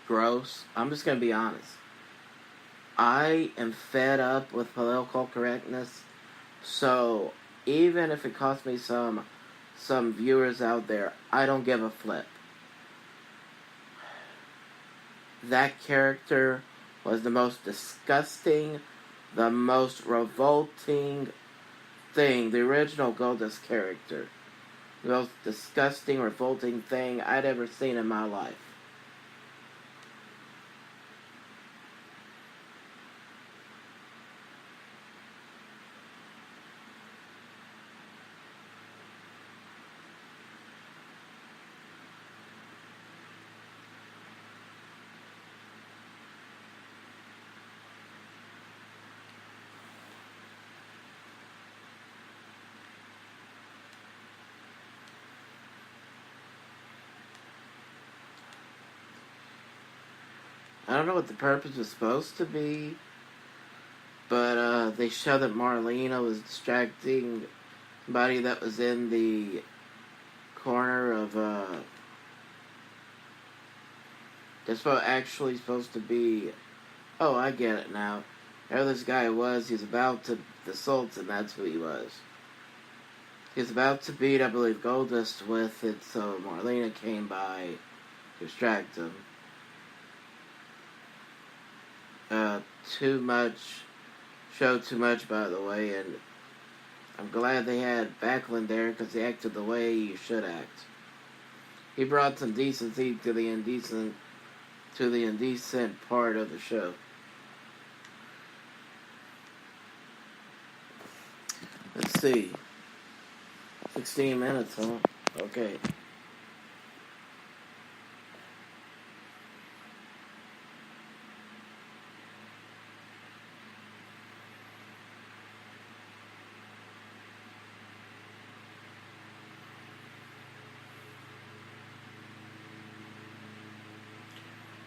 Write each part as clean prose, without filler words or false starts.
gross. I'm just gonna be honest. I am fed up with political correctness. So even if it costs me some viewers out there, I don't give a flip. That character was the most disgusting, the most revolting thing. The original Goldust character. The most disgusting, revolting thing I'd ever seen in my life. I don't know what the purpose was supposed to be, but they showed that Marlena was distracting somebody that was in the corner of that's what actually supposed to be. Oh, I get it now. There this guy was, he was about to the Sultan, that's who he was. He was about to beat, I believe, Goldust with it, so Marlena came by to distract him. Showed too much, by the way, and I'm glad they had Backlund there because he acted the way you should act. He brought some decency to the indecent part of the show. Let's see. 16 minutes, huh? Okay.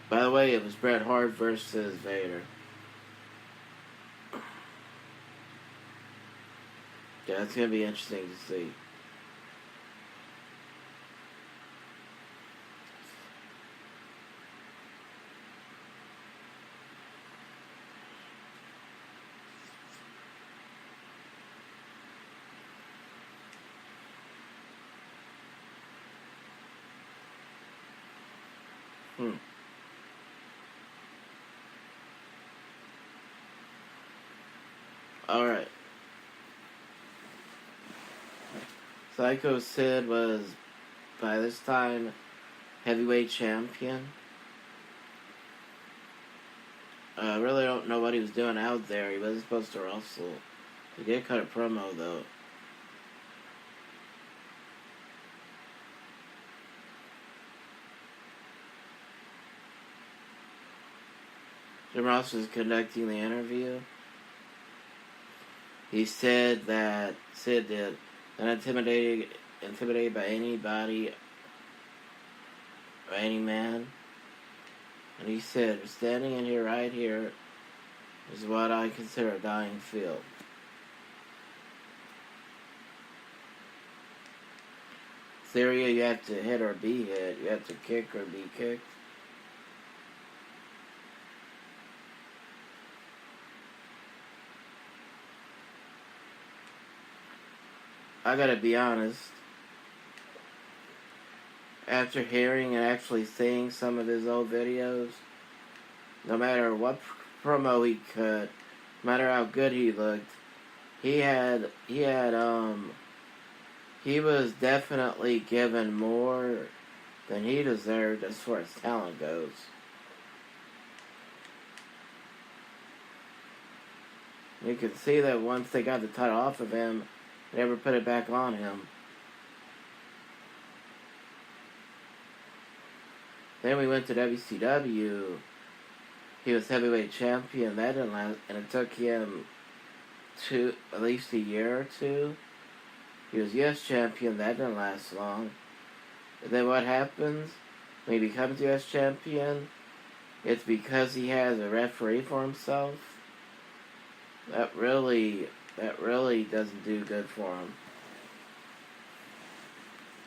By the way, it was Bret Hart versus Vader. Yeah, it's going to be interesting to see. Alright. Psycho Sid was, by this time, heavyweight champion. I really don't know what he was doing out there. He wasn't supposed to wrestle. He did cut a promo, though. Jim Ross was conducting the interview. He said that Sid did not intimidated by anybody or any man. And he said, standing in here, right here, is what I consider a dying field. Theory, you have to hit or be hit. You have to kick or be kicked. I gotta be honest. After hearing and actually seeing some of his old videos, no matter what promo he cut, no matter how good he looked, he was definitely given more than he deserved as far as talent goes. You can see that once they got the title off of him, they never put it back on him. Then we went to WCW. He was heavyweight champion. That didn't last, and it took him at least a year or two. He was US champion. That didn't last long. And then what happens when he becomes US champion? It's because he has a referee for himself. That really doesn't do good for him.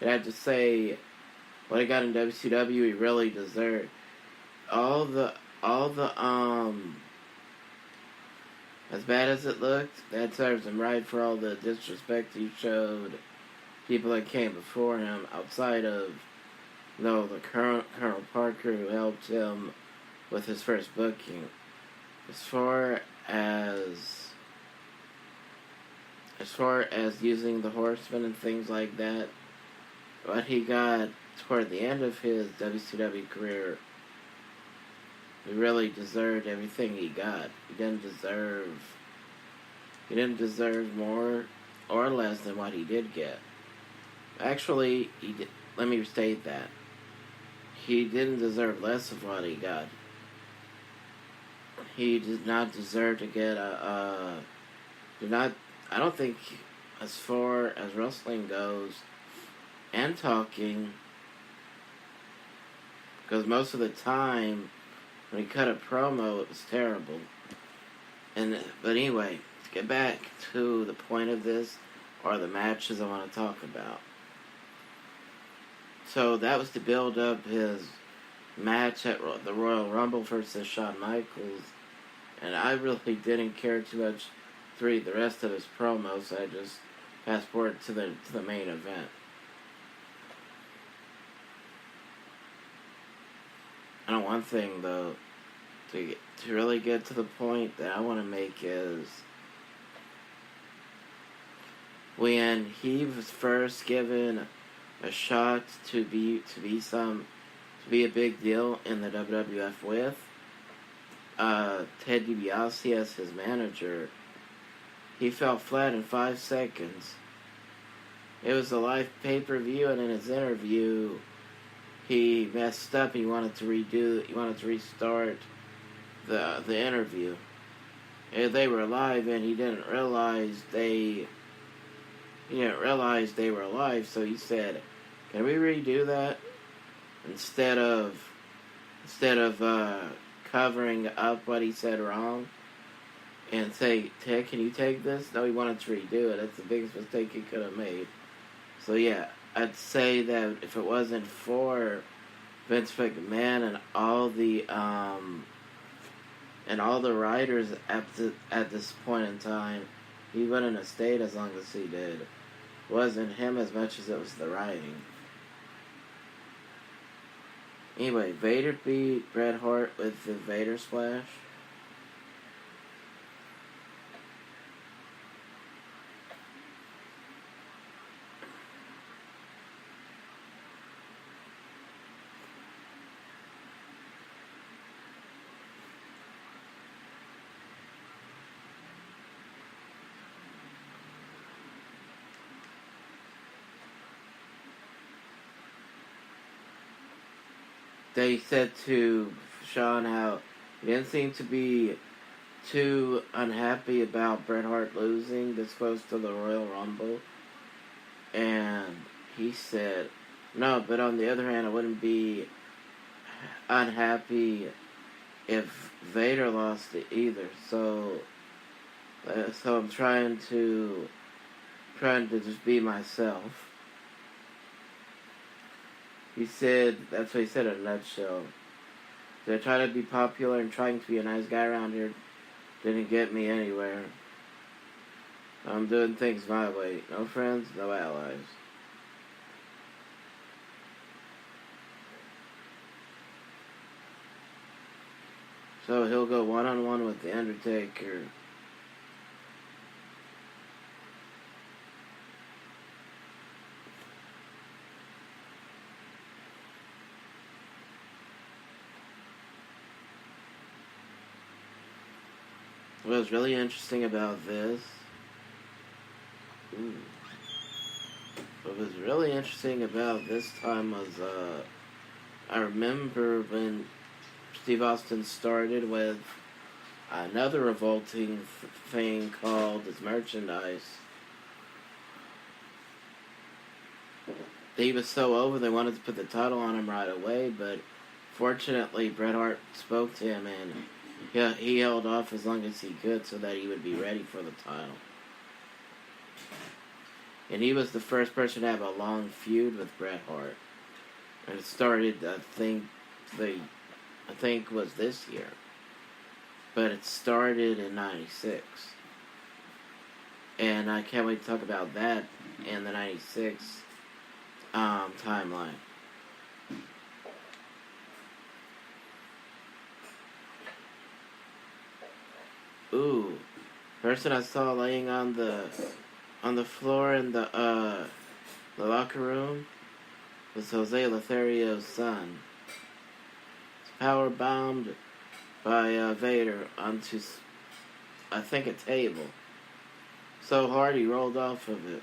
I'd have to say, what he got in WCW, he really deserved. all the all the as bad as it looked, that serves him right for all the disrespect he showed people that came before him outside of the Colonel Parker who helped him with his first booking. As far as as far as using the Horsemen and things like that, what he got toward the end of his WCW career, he really deserved everything he got. He didn't deserve more or less than what he did get. Actually, let me restate that. He didn't deserve less of what he got. He did not deserve to get I don't think, as far as wrestling goes, and talking, because most of the time, when he cut a promo, it was terrible. But anyway, to get back to the point of this, or the matches I want to talk about. So that was to build up his match at the Royal Rumble versus Shawn Michaels, and I really didn't care too much to read the rest of his promos, so I just fast forward to the main event. And one thing though, to really get to the point that I want to make is when he was first given a shot to be a big deal in the WWF with Ted DiBiase as his manager, he fell flat in 5 seconds. It was a live pay-per-view, and in his interview, he messed up. He wanted to restart the interview. And they were live, and he didn't realize they were live. So he said, "Can we redo that?" Instead of covering up what he said wrong and say, "Ted, can you take this?" No, he wanted to redo it. That's the biggest mistake he could have made. So yeah, I'd say that if it wasn't for Vince McMahon and all the writers at this point in time, he wouldn't have stayed as long as he did. It wasn't him as much as it was the writing. Anyway, Vader beat Bret Hart with the Vader Splash. They said to Shawn how he didn't seem to be too unhappy about Bret Hart losing this close to the Royal Rumble. And he said, "No, but on the other hand, I wouldn't be unhappy if Vader lost it either. So I'm trying to just be myself." He said, that's what he said in a nutshell. "They're trying to be popular and trying to be a nice guy around here didn't get me anywhere. I'm doing things my way. No friends, no allies." So he'll go one-on-one with The Undertaker. What was really interesting about this... What was really interesting about this time was, I remember when Steve Austin started with another revolting thing called his merchandise. He was so over, they wanted to put the title on him right away, but fortunately Bret Hart spoke to him and he held off as long as he could so that he would be ready for the title. And he was the first person to have a long feud with Bret Hart. And it started, I think, I think was this year. But it started in 96. And I can't wait to talk about that in the 96 timeline. Ooh. Person I saw laying on the floor in the locker room was Jose Lothario's son. He's power bombed by Vader onto, I think, a table. So hard he rolled off of it.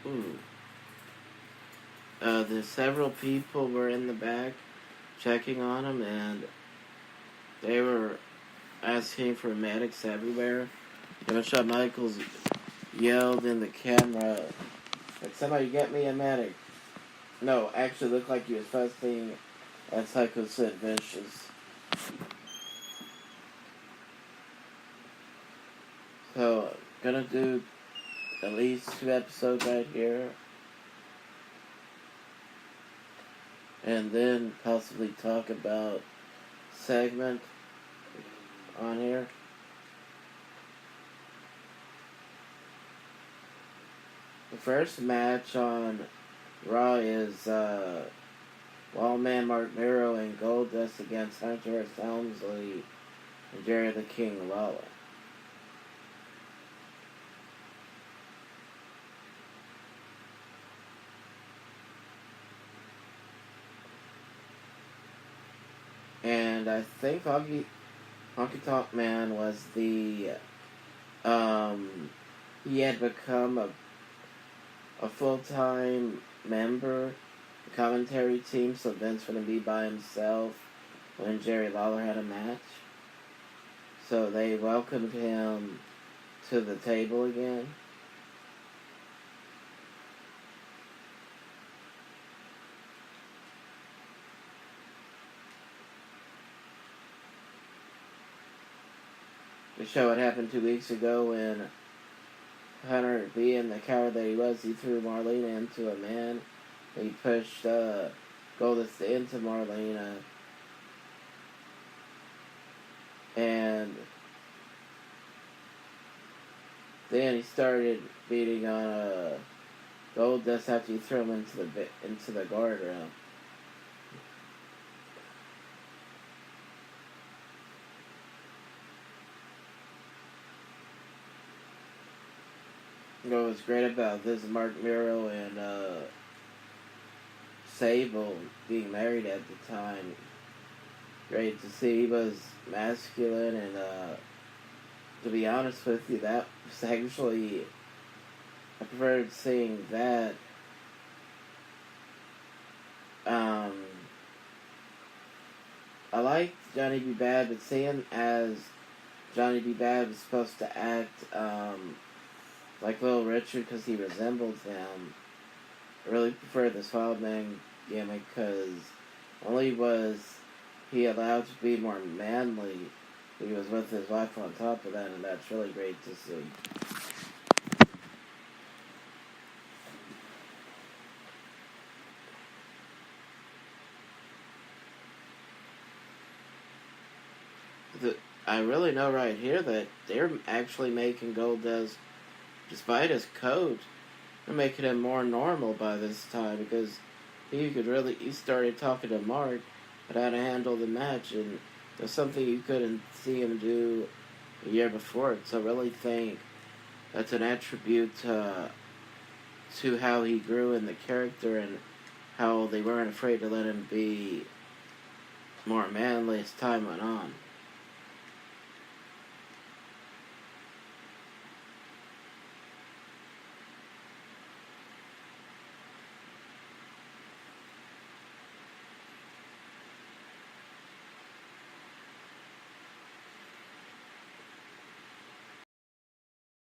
Ooh. There's several people were in the back checking on him, and they were asking for medics everywhere. Shawn Michaels yelled in the camera, like, somebody get me a medic. No, actually looked like he was fussing at Psycho Sid Vicious. So, gonna do at least 2 episodes right here. And then possibly talk about segment on here. The first match on Raw is Wallman, Mark Miro, and Goldust against Hunter S. Helmsley and Jerry the King Lawler. And I think Honky Tonk Man was the he had become a full-time member of the commentary team, so Vince wouldn't be by himself when Jerry Lawler had a match. So they welcomed him to the table again. To show what happened 2 weeks ago when Hunter, being the coward that he was, he threw Marlena into a man. He pushed Goldust into Marlena. And then he started beating on Goldust after he threw him into the guardrail. What was great about this, Mark Miro and Sable being married at the time. Great to see. He was masculine, and to be honest with you, that was actually, I preferred seeing that. I liked Johnny B. Bad, but seeing as Johnny B. Bad was supposed to act like Little Richard because he resembled him, I really prefer this Wild Man gimmick because not only was he allowed to be more manly, he was with his wife on top of that, and that's really great to see. I really know right here that they're actually making Goldust, despite his coat, they're making him more normal by this time because he started talking to Mark about how to handle the match, and there's something you couldn't see him do a year before. So I really think that's an attribute to how he grew in the character and how they weren't afraid to let him be more manly as time went on.